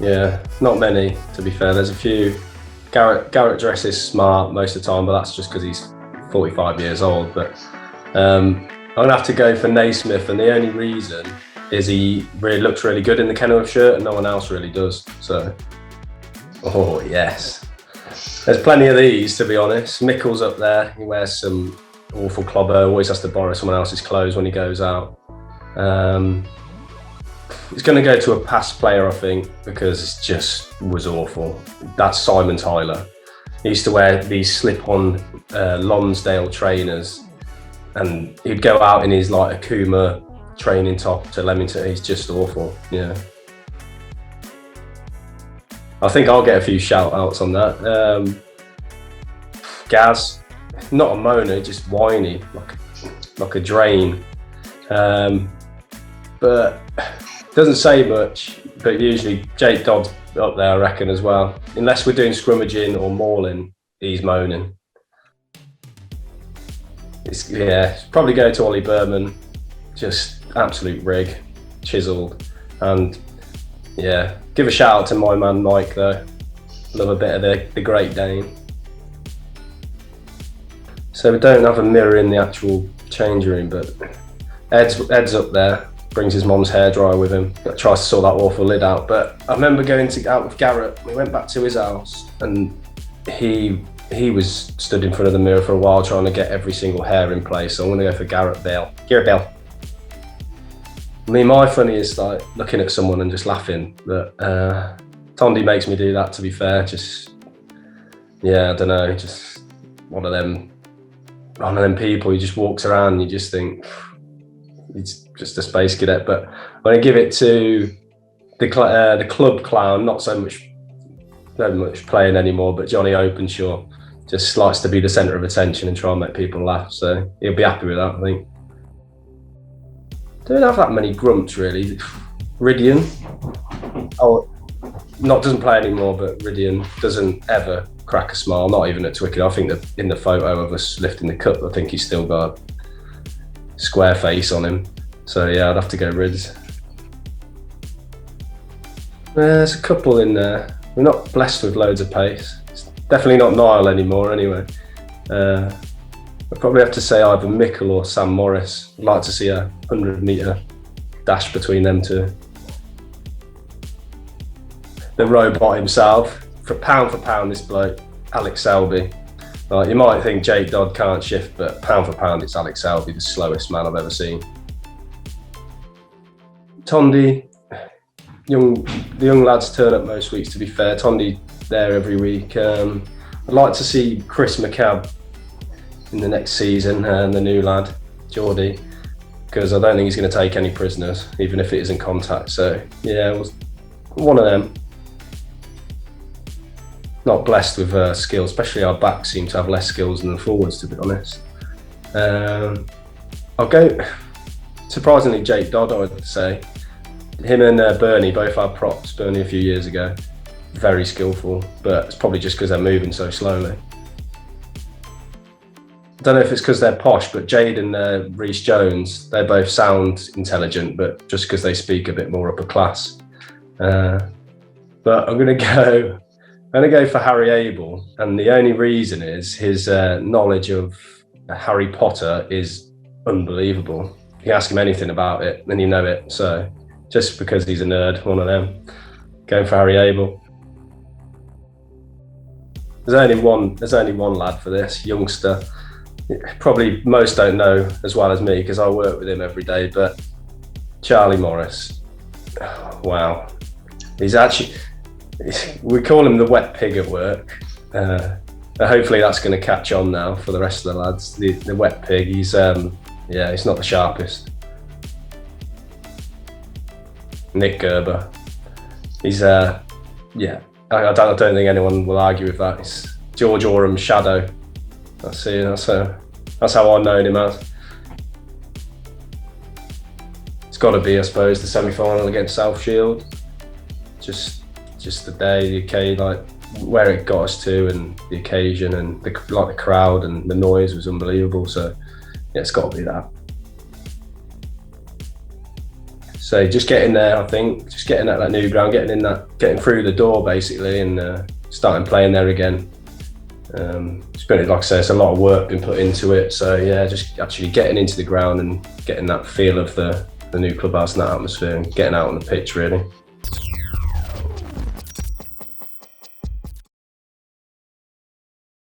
Yeah, not many, to be fair. There's a few. Garrett dresses smart most of the time, but that's just because he's 45 years old. But I'm going to have to go for Naismith, and the only reason is he really looks really good in the Kenilworth shirt and no one else really does. So, oh yes. There's plenty of these, to be honest. Mickle's up there. He wears some awful clobber, always has to borrow someone else's clothes when he goes out. He's going to go to a past player, I think, because it just was awful. That's Simon Tyler. He used to wear these slip-on Lonsdale trainers, and he'd go out in his like Akuma training top to Leamington. He's just awful, yeah. I think I'll get a few shout-outs on that. Gaz, not a moaner, just whiny, like a drain. But doesn't say much, but usually Jake Dodd's up there, I reckon, as well. Unless we're doing scrummaging or mauling, he's moaning. It's probably go to Ollie Berman, just absolute rig, chiselled. And yeah, give a shout out to my man Mike though. Love a bit of the Great Dane. So we don't have a mirror in the actual change room, but Ed's up there. Brings his mom's hairdryer with him, tries to sort that awful lid out. But I remember going out with Garrett. We went back to his house, and he was stood in front of the mirror for a while trying to get every single hair in place. So I'm going to go for Garrett Bell. I mean, my funny is like looking at someone and just laughing. But Tondi makes me do that, to be fair. Just, yeah, I don't know, just one of them people who just walks around and you just think, he's just a space cadet. But I'm going to give it to the club clown, not so much playing anymore, but Johnny Openshaw just likes to be the centre of attention and try and make people laugh. So he'll be happy with that, I think. Don't have that many grumps really. Ridian, doesn't play anymore, but Ridian doesn't ever crack a smile, not even at Twickenham. I think that in the photo of us lifting the cup, I think he's still got a square face on him. So yeah, I'd have to go Rids. There's a couple in there. We're not blessed with loads of pace. It's definitely not Niall anymore anyway. I'd probably have to say either Mickle or Sam Morris. I'd like to see a 100-metre dash between them two. The robot himself, for pound, this bloke, Alex Selby. Like, you might think Jake Dodd can't shift, but pound for pound, it's Alex Selby, the slowest man I've ever seen. Tondi, the young lads turn up most weeks, to be fair. Tondi there every week. I'd like to see Chris McCabe in the next season, and the new lad, Geordie, because I don't think he's going to take any prisoners, even if it isn't contact. So yeah, it was one of them. Not blessed with skills, especially our backs seem to have less skills than the forwards, to be honest. I'll go, surprisingly, Jake Dodd, I would say. Him and Bernie both had props. Bernie a few years ago, very skillful, but it's probably just because they're moving so slowly. I don't know if it's because they're posh, but Jade and Reece Jones, they both sound intelligent, but just because they speak a bit more upper class. But I'm going to go for Harry Abel, and the only reason is his knowledge of Harry Potter is unbelievable. You ask him anything about it, and you know it. So just because he's a nerd, one of them. Going for Harry Abel. There's only one lad for this, youngster. Probably most don't know as well as me because I work with him every day, but Charlie Morris, wow. He's actually, we call him the wet pig at work. Hopefully that's going to catch on now for the rest of the lads. The wet pig, he's he's not the sharpest. Nick Gerber, he's I don't think anyone will argue with that. It's George Oram's shadow. That's how I've known him as. It's got to be, I suppose, the semi-final against South Shield. Just the day, the occasion, like where it got us to, and the occasion, and the crowd and the noise was unbelievable. So yeah, it's got to be that. So just getting there, I think, just getting at that new ground, getting through the door basically, and starting playing there again. It's been, like I say, it's a lot of work been put into it. So yeah, just actually getting into the ground and getting that feel of the new clubhouse and that atmosphere, and getting out on the pitch really.